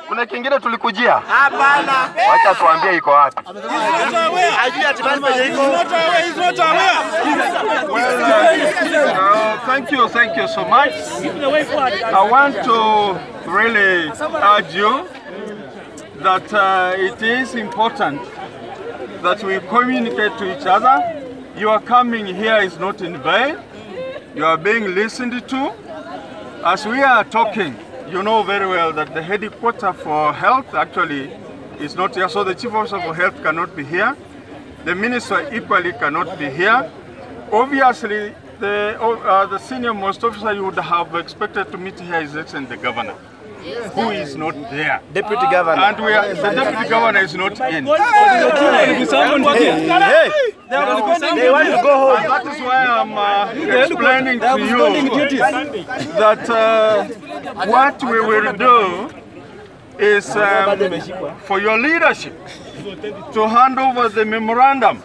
Kuna kingine tulikujia? Hapana. Wacha tuambie iko wapi. Hajui atibali penye iko. Thank you so much. I want to really urge you that it is important that we communicate to each other. Your coming here is not in vain. You are being listened to. As we are talking, you know very well that the headquarter for health actually is not here, so the chief officer for health cannot be here. The minister equally cannot be here. Obviously, the senior most officer you would have expected to meet here is actually the governor, who is not there. Deputy governor. And the deputy governor is not in. They want to go home. That is why I'm explaining to you that what we will do is for your leadership to hand over the memorandum.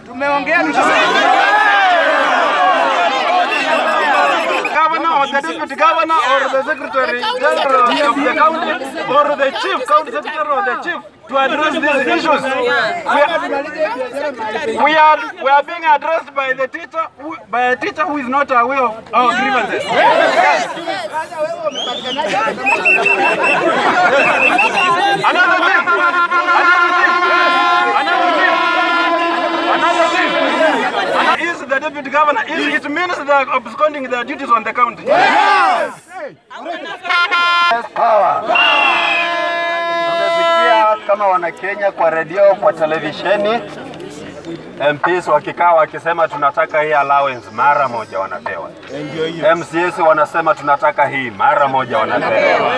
Governor or the deputy governor or the secretary general of the county or the chief county secretary or the chief to address these issues. We are being addressed by the teacher, by a teacher who is not aware of our grievances. Another thing. Is the deputy governor, it means they are absconding their duties on the county. Yes! Power! Tumesikia kama wana Kenya kwa radio, kwa televisheni, MPs wakikaa wakisema tunataka hii allowance mara moja wanapewa. MCS wanasema tunataka hii mara moja wanapewa.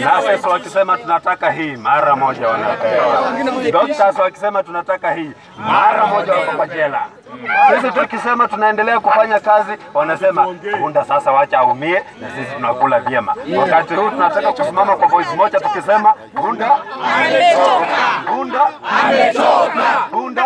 Nurses wakisema tunataka hii mara moja wanapewa. Doctors wakisema tunataka hii mara moja wako kwa jela. Sisi tukisema tunaendelea kufanya kazi wanasema Bunda sasa wacha aumie na sisi tunakula vyema. Wakati huu tunataka kusimama kwa voice moja tukisema Bunda ametoka. Bunda ametoka. Bunda